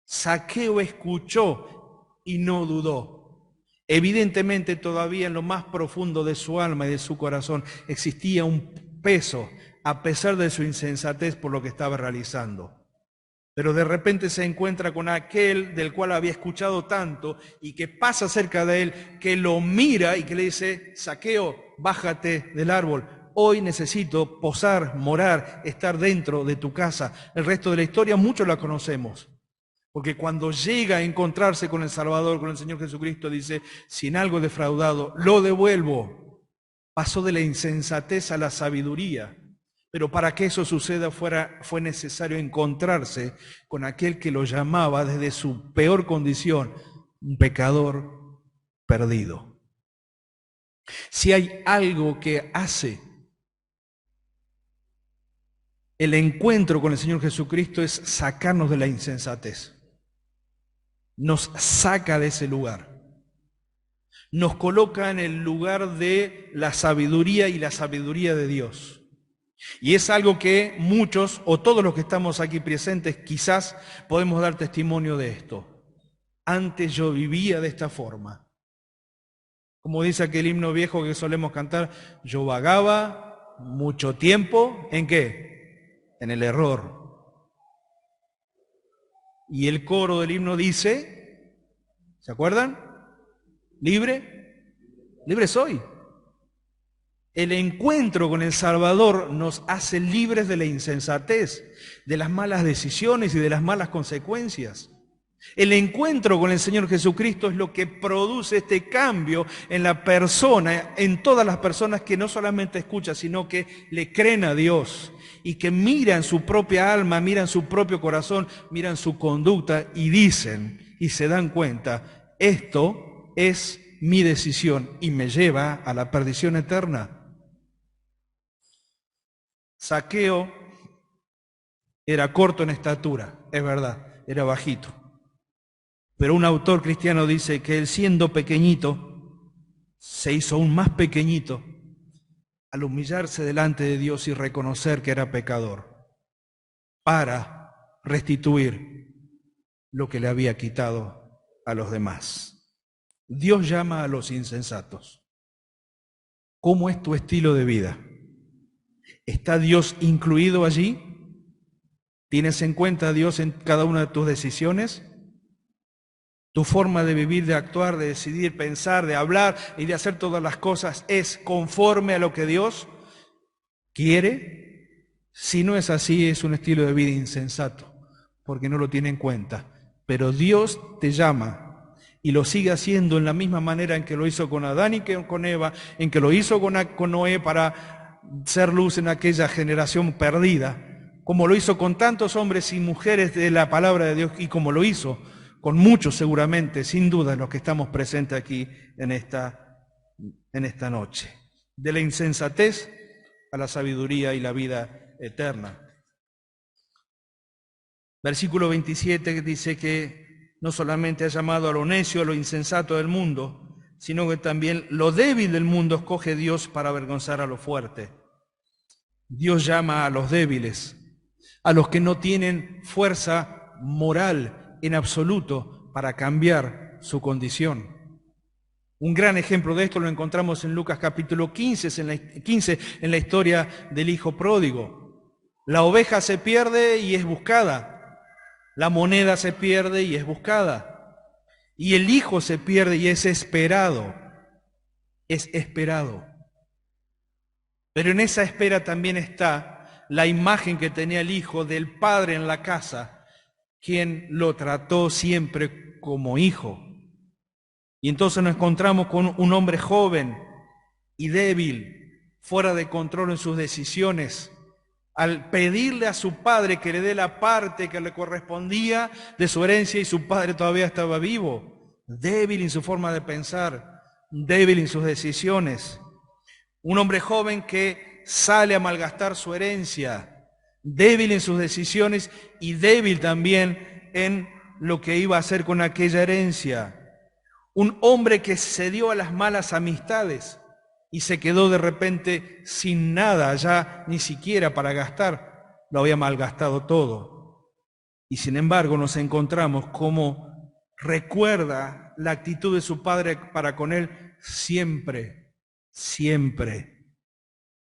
Zaqueo escuchó y no dudó. Evidentemente todavía en lo más profundo de su alma y de su corazón existía un peso a pesar de su insensatez por lo que estaba realizando. Pero de repente se encuentra con aquel del cual había escuchado tanto y que pasa cerca de él, que lo mira y que le dice: Zaqueo, bájate del árbol, hoy necesito posar, morar, estar dentro de tu casa. El resto de la historia muchos la conocemos, porque cuando llega a encontrarse con el Salvador, con el Señor Jesucristo, dice: si en algo he defraudado, lo devuelvo. Pasó de la insensatez a la sabiduría. Pero para que eso suceda fue necesario encontrarse con aquel que lo llamaba desde su peor condición, un pecador perdido. Si hay algo que hace el encuentro con el Señor Jesucristo es sacarnos de la insensatez. Nos saca de ese lugar. Nos coloca en el lugar de la sabiduría y la sabiduría de Dios. Y es algo que muchos o todos los que estamos aquí presentes quizás podemos dar testimonio de esto. Antes yo vivía de esta forma. Como dice aquel himno viejo que solemos cantar, yo vagaba mucho tiempo, ¿en qué? En el error. Y el coro del himno dice, ¿se acuerdan? Libre, libre soy. El encuentro con el Salvador nos hace libres de la insensatez, de las malas decisiones y de las malas consecuencias. El encuentro con el Señor Jesucristo es lo que produce este cambio en la persona, en todas las personas que no solamente escuchan, sino que le creen a Dios y que miran su propia alma, miran su propio corazón, miran su conducta y dicen y se dan cuenta: esto es mi decisión y me lleva a la perdición eterna. Zaqueo era corto en estatura, es verdad, era bajito. Pero un autor cristiano dice que él, siendo pequeñito, se hizo aún más pequeñito al humillarse delante de Dios y reconocer que era pecador, para restituir lo que le había quitado a los demás. Dios llama a los insensatos. ¿Cómo es tu estilo de vida? ¿Está Dios incluido allí? ¿Tienes en cuenta a Dios en cada una de tus decisiones? ¿Tu forma de vivir, de actuar, de decidir, pensar, de hablar y de hacer todas las cosas es conforme a lo que Dios quiere? Si no es así, es un estilo de vida insensato, porque no lo tiene en cuenta. Pero Dios te llama y lo sigue haciendo en la misma manera en que lo hizo con Adán y con Eva, en que lo hizo con Noé para ser luz en aquella generación perdida, como lo hizo con tantos hombres y mujeres de la palabra de Dios y como lo hizo con muchos seguramente, sin duda, los que estamos presentes aquí en esta noche. De la insensatez a la sabiduría y la vida eterna. Versículo 27 dice que no solamente ha llamado a lo necio, a lo insensato del mundo, sino que también lo débil del mundo escoge Dios para avergonzar a lo fuerte. Dios llama a los débiles, a los que no tienen fuerza moral en absoluto para cambiar su condición. Un gran ejemplo de esto lo encontramos en Lucas capítulo 15 en la historia del hijo pródigo. La oveja se pierde y es buscada, la moneda se pierde y es buscada, y el hijo se pierde y es esperado, Pero en esa espera también está la imagen que tenía el hijo del padre en la casa, quien lo trató siempre como hijo. Y entonces nos encontramos con un hombre joven y débil, fuera de control en sus decisiones, al pedirle a su padre que le dé la parte que le correspondía de su herencia y su padre todavía estaba vivo, débil en su forma de pensar, débil en sus decisiones. Un hombre joven que sale a malgastar su herencia, débil en sus decisiones y débil también en lo que iba a hacer con aquella herencia. Un hombre que cedió a las malas amistades y se quedó de repente sin nada, ya ni siquiera para gastar, lo había malgastado todo. Y sin embargo nos encontramos como recuerda la actitud de su padre para con él siempre, siempre.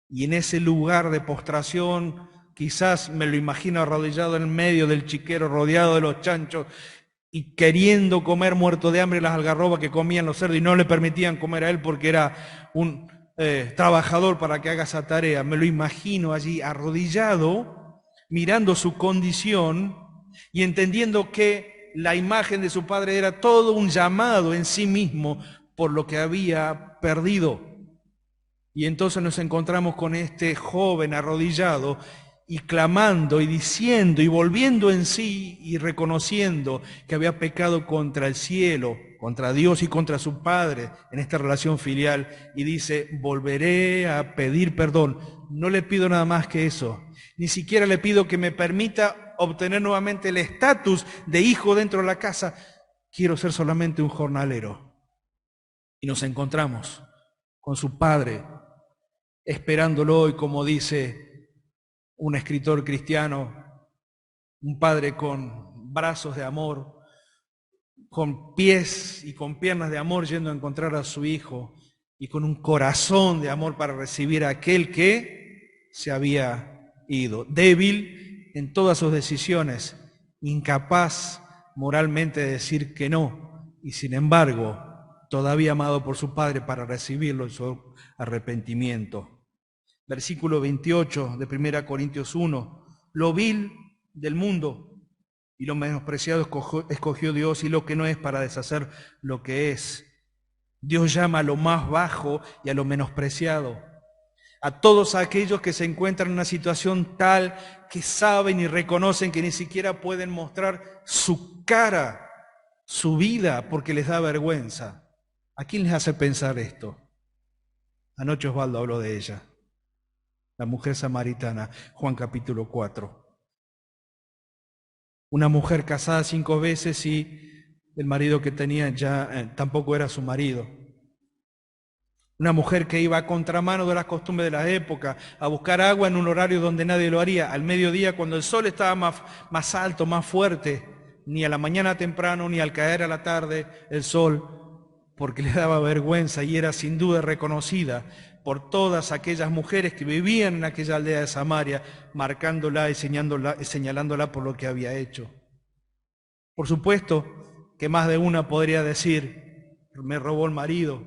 Y en ese lugar de postración, quizás me lo imagino arrodillado en medio del chiquero, rodeado de los chanchos y queriendo comer, muerto de hambre, las algarrobas que comían los cerdos y no le permitían comer a él porque era un trabajador para que haga esa tarea. Me lo imagino allí arrodillado, mirando su condición y entendiendo que la imagen de su padre era todo un llamado en sí mismo por lo que había perdido. Y entonces nos encontramos con este joven arrodillado y clamando y diciendo y volviendo en sí y reconociendo que había pecado contra el cielo, contra Dios y contra su Padre en esta relación filial, y dice: volveré a pedir perdón. No le pido nada más que eso, ni siquiera le pido que me permita obtener nuevamente el estatus de hijo dentro de la casa, quiero ser solamente un jornalero. Y nos encontramos con su Padre esperándolo, y como dice un escritor cristiano, un padre con brazos de amor, con pies y con piernas de amor yendo a encontrar a su hijo y con un corazón de amor para recibir a aquel que se había ido, débil en todas sus decisiones, incapaz moralmente de decir que no, y sin embargo todavía amado por su padre para recibirlo en su arrepentimiento. Versículo 28 de 1 Corintios 1, lo vil del mundo y lo menospreciado escogió Dios y lo que no es para deshacer lo que es. Dios llama a lo más bajo y a lo menospreciado, a todos aquellos que se encuentran en una situación tal que saben y reconocen que ni siquiera pueden mostrar su cara, su vida, porque les da vergüenza. ¿A quién les hace pensar esto? Anoche Osvaldo habló de ella, la mujer samaritana, Juan capítulo 4. Una mujer casada 5 veces y el marido que tenía ya tampoco era su marido. Una mujer que iba a contramano de las costumbres de la época, a buscar agua en un horario donde nadie lo haría, al mediodía cuando el sol estaba más alto, más fuerte, ni a la mañana temprano, ni al caer a la tarde el sol, porque le daba vergüenza y era sin duda reconocida por todas aquellas mujeres que vivían en aquella aldea de Samaria, marcándola y señalándola por lo que había hecho. Por supuesto que más de una podría decir, me robó el marido,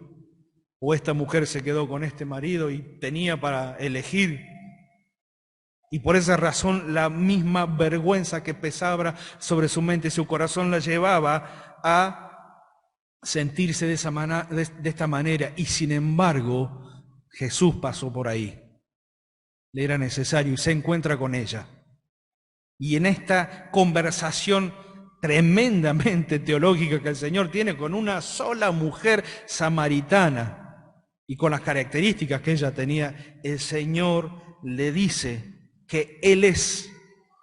o esta mujer se quedó con este marido y tenía para elegir. Y por esa razón la misma vergüenza que pesaba sobre su mente y su corazón la llevaba a sentirse de esta manera. Y sin embargo, Jesús pasó por ahí. Le era necesario y se encuentra con ella. Y en esta conversación tremendamente teológica que el Señor tiene con una sola mujer samaritana y con las características que ella tenía, el Señor le dice que Él es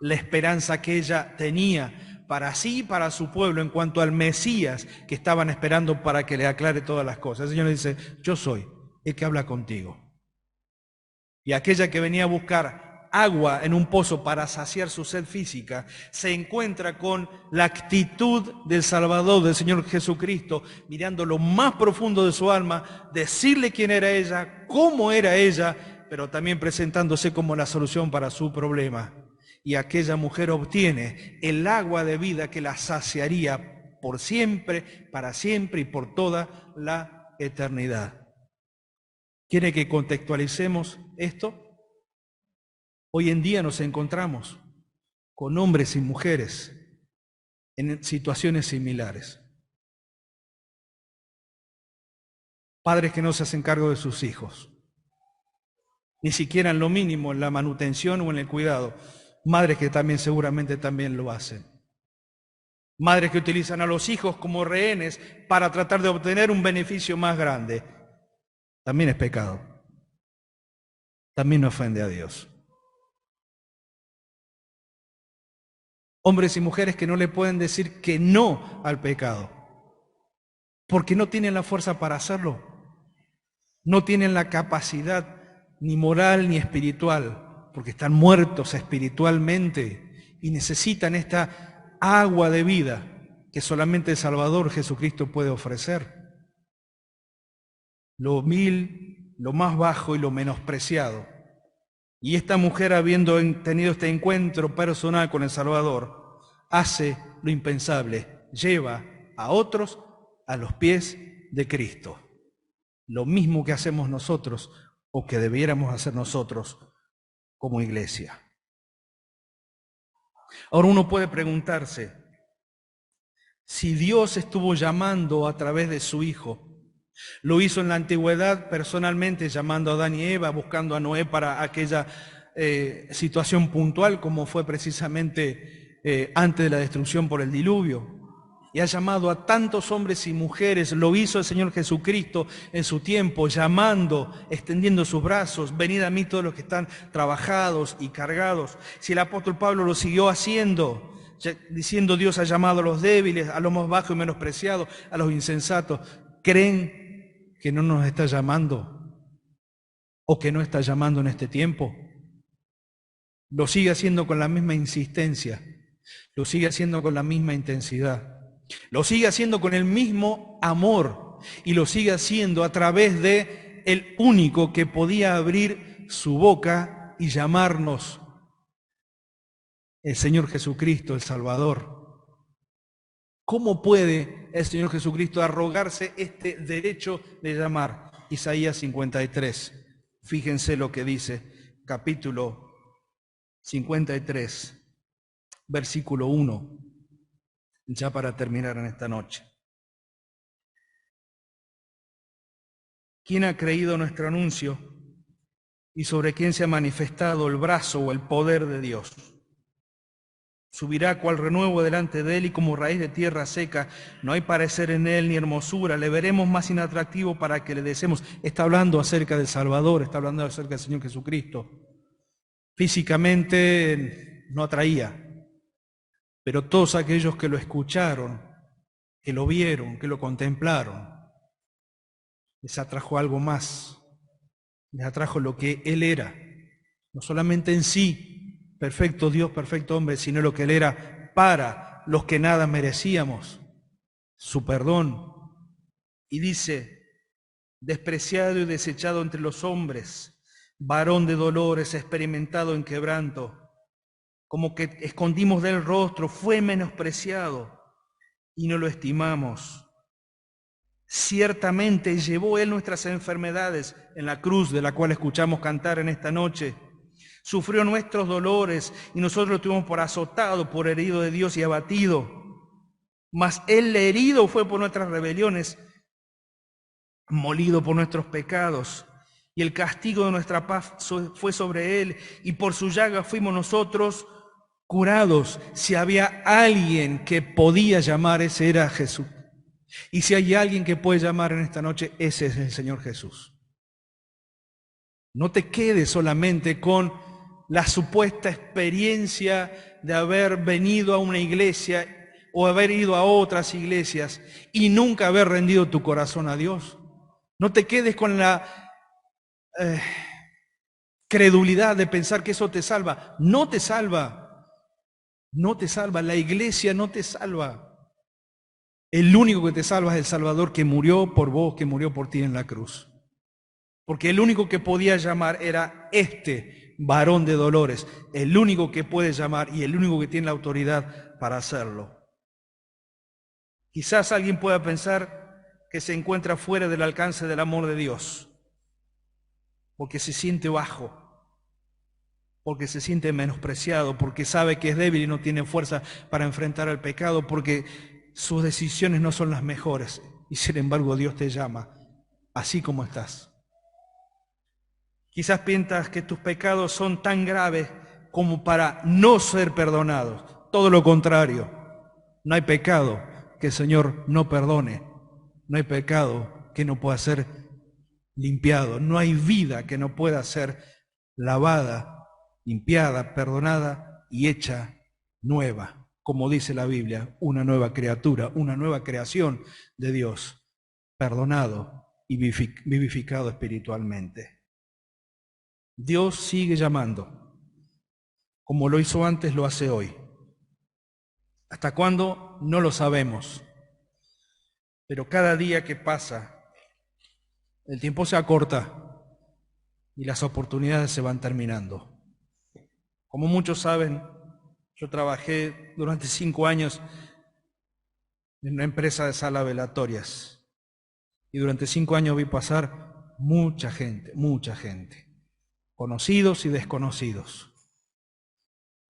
la esperanza que ella tenía para sí y para su pueblo en cuanto al Mesías que estaban esperando para que le aclare todas las cosas. El Señor le dice, yo soy el que habla contigo. Y aquella que venía a buscar agua en un pozo para saciar su sed física, se encuentra con la actitud del Salvador, del Señor Jesucristo, mirando lo más profundo de su alma, decirle quién era ella, cómo era ella, pero también presentándose como la solución para su problema. Y aquella mujer obtiene el agua de vida que la saciaría por siempre, para siempre y por toda la eternidad. ¿Quiere que contextualicemos esto? Hoy en día nos encontramos con hombres y mujeres en situaciones similares. Padres que no se hacen cargo de sus hijos, ni siquiera en lo mínimo, en la manutención o en el cuidado. Madres que también seguramente también lo hacen. Madres que utilizan a los hijos como rehenes para tratar de obtener un beneficio más grande. También es pecado. También ofende a Dios. Hombres y mujeres que no le pueden decir que no al pecado, porque no tienen la fuerza para hacerlo. No tienen la capacidad ni moral ni espiritual, porque están muertos espiritualmente y necesitan esta agua de vida que solamente el Salvador Jesucristo puede ofrecer. Lo vil, lo más bajo y lo menospreciado. Y esta mujer, habiendo tenido este encuentro personal con el Salvador, hace lo impensable, lleva a otros a los pies de Cristo. Lo mismo que hacemos nosotros o que debiéramos hacer nosotros como iglesia. Ahora uno puede preguntarse, si Dios estuvo llamando a través de su Hijo, lo hizo en la antigüedad personalmente llamando a Adán y Eva, buscando a Noé para aquella situación puntual como fue precisamente antes de la destrucción por el diluvio. Y ha llamado a tantos hombres y mujeres, lo hizo el Señor Jesucristo en su tiempo, llamando, extendiendo sus brazos, venid a mí todos los que están trabajados y cargados. Si el apóstol Pablo lo siguió haciendo, diciendo Dios ha llamado a los débiles, a los más bajos y menospreciados, a los insensatos, ¿creen que no nos está llamando o que no está llamando en este tiempo? Lo sigue haciendo con la misma insistencia, lo sigue haciendo con la misma intensidad. Lo sigue haciendo con el mismo amor y lo sigue haciendo a través de el único que podía abrir su boca y llamarnos, el Señor Jesucristo, el Salvador. ¿Cómo puede el Señor Jesucristo arrogarse este derecho de llamar? Isaías 53. Fíjense lo que dice, capítulo 53, versículo 1. Ya para terminar en esta noche. ¿Quién ha creído nuestro anuncio y sobre quién se ha manifestado el brazo o el poder de Dios? Subirá cual renuevo delante de él y como raíz de tierra seca, no hay parecer en él ni hermosura, le veremos más inatractivo para que le deseemos. Está hablando acerca del Salvador, está hablando acerca del Señor Jesucristo. Físicamente no atraía. Pero todos aquellos que lo escucharon, que lo vieron, que lo contemplaron, les atrajo algo más. Les atrajo lo que Él era. No solamente en sí, perfecto Dios, perfecto hombre, sino lo que Él era para los que nada merecíamos, su perdón. Y dice, despreciado y desechado entre los hombres, varón de dolores, experimentado en quebranto, como que escondimos del rostro, fue menospreciado y no lo estimamos. Ciertamente llevó Él nuestras enfermedades en la cruz de la cual escuchamos cantar en esta noche. Sufrió nuestros dolores y nosotros lo tuvimos por azotado, por herido de Dios y abatido. Mas Él herido fue por nuestras rebeliones, molido por nuestros pecados. Y el castigo de nuestra paz fue sobre Él, y por su llaga fuimos nosotros curados. Si había alguien que podía llamar, ese era Jesús. Y si hay alguien que puede llamar en esta noche, ese es el Señor Jesús. No te quedes solamente con la supuesta experiencia de haber venido a una iglesia o haber ido a otras iglesias y nunca haber rendido tu corazón a Dios. No te quedes con la credulidad de pensar que eso te salva. No te salva. No te salva. La iglesia no te salva. El único que te salva es el Salvador que murió por vos, que murió por ti en la cruz. Porque el único que podía llamar era este varón de dolores. El único que puede llamar y el único que tiene la autoridad para hacerlo. Quizás alguien pueda pensar que se encuentra fuera del alcance del amor de Dios. Porque se siente bajo. Porque se siente menospreciado. Porque sabe que es débil y no tiene fuerza para enfrentar el pecado. Porque sus decisiones no son las mejores y sin embargo Dios te llama así como estás. Quizás piensas que tus pecados son tan graves como para no ser perdonados. Todo lo contrario, no hay pecado que el Señor no perdone, no hay pecado que no pueda ser limpiado, no hay vida que no pueda ser lavada, limpiada, perdonada y hecha nueva. Como dice la Biblia, una nueva criatura, una nueva creación de Dios, perdonado y vivificado espiritualmente. Dios sigue llamando. Como lo hizo antes, lo hace hoy. ¿Hasta cuándo? No lo sabemos. Pero cada día que pasa, el tiempo se acorta y las oportunidades se van terminando. Como muchos saben, yo trabajé durante 5 años en una empresa de salas velatorias y durante 5 años vi pasar mucha gente, conocidos y desconocidos.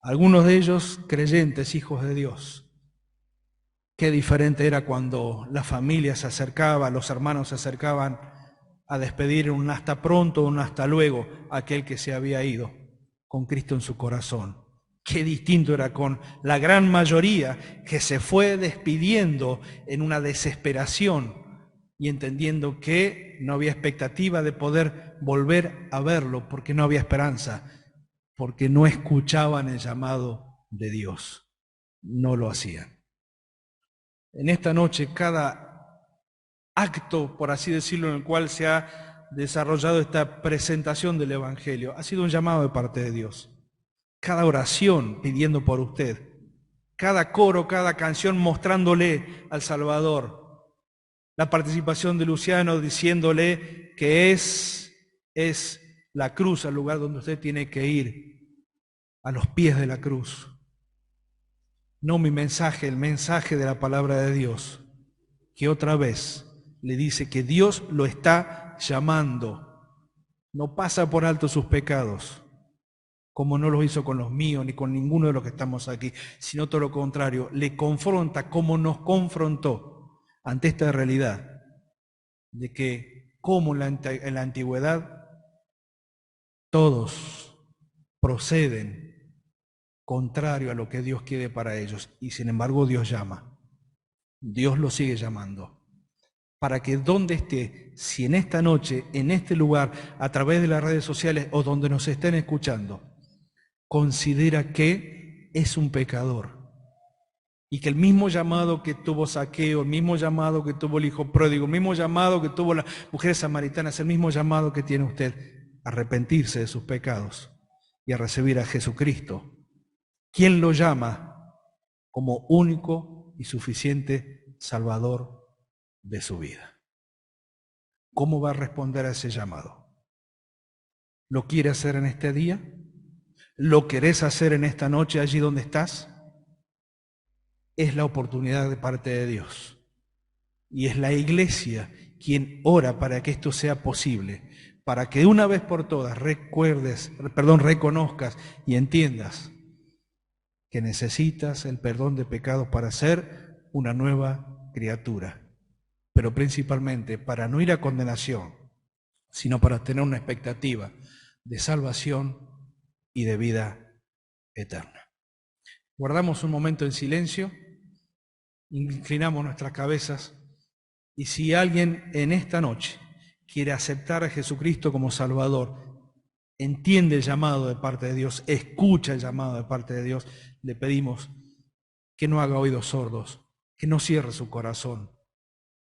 Algunos de ellos creyentes, hijos de Dios. Qué diferente era cuando la familia se acercaba, los hermanos se acercaban a despedir un hasta pronto, un hasta luego, a aquel que se había ido con Cristo en su corazón. Qué distinto era con la gran mayoría que se fue despidiendo en una desesperación y entendiendo que no había expectativa de poder volver a verlo porque no había esperanza, porque no escuchaban el llamado de Dios, no lo hacían. En esta noche cada acto, por así decirlo, en el cual se ha desarrollado esta presentación del Evangelio ha sido un llamado de parte de Dios. Cada oración pidiendo por usted, cada coro, cada canción mostrándole al Salvador, la participación de Luciano diciéndole que es la cruz al lugar donde usted tiene que ir, a los pies de la cruz. No mi mensaje, el mensaje de la palabra de Dios, que otra vez le dice que Dios lo está llamando. No pasa por alto sus pecados, como no lo hizo con los míos ni con ninguno de los que estamos aquí, sino todo lo contrario, le confronta como nos confrontó ante esta realidad de que como en la antigüedad todos proceden contrario a lo que Dios quiere para ellos y sin embargo Dios llama, Dios lo sigue llamando. Para que donde esté, si en esta noche, en este lugar, a través de las redes sociales o donde nos estén escuchando, considera que es un pecador y que el mismo llamado que tuvo Zaqueo, el mismo llamado que tuvo el hijo pródigo, el mismo llamado que tuvo la mujer samaritana, es el mismo llamado que tiene usted, arrepentirse de sus pecados y a recibir a Jesucristo. ¿Quién lo llama? como único y suficiente Salvador de su vida. ¿Cómo va a responder a ese llamado? ¿Lo quiere hacer en este día? ¿Lo querés hacer en esta noche allí donde estás? Es la oportunidad de parte de Dios. Y es la iglesia quien ora para que esto sea posible, para que de una vez por todas reconozcas y entiendas que necesitas el perdón de pecados para ser una nueva criatura, pero principalmente para no ir a condenación, sino para tener una expectativa de salvación y de vida eterna. Guardamos un momento en silencio, inclinamos nuestras cabezas, y si alguien en esta noche quiere aceptar a Jesucristo como Salvador, entiende el llamado de parte de Dios, escucha el llamado de parte de Dios, le pedimos que no haga oídos sordos, que no cierre su corazón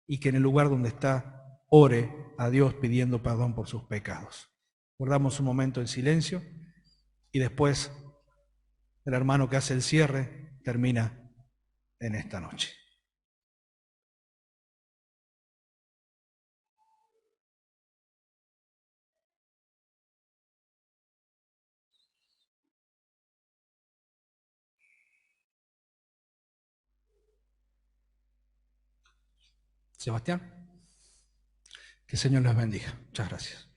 y que en el lugar donde está ore a Dios pidiendo perdón por sus pecados. Guardamos un momento en silencio y después el hermano que hace el cierre termina en esta noche. Sebastián, que el Señor les bendiga. Muchas gracias.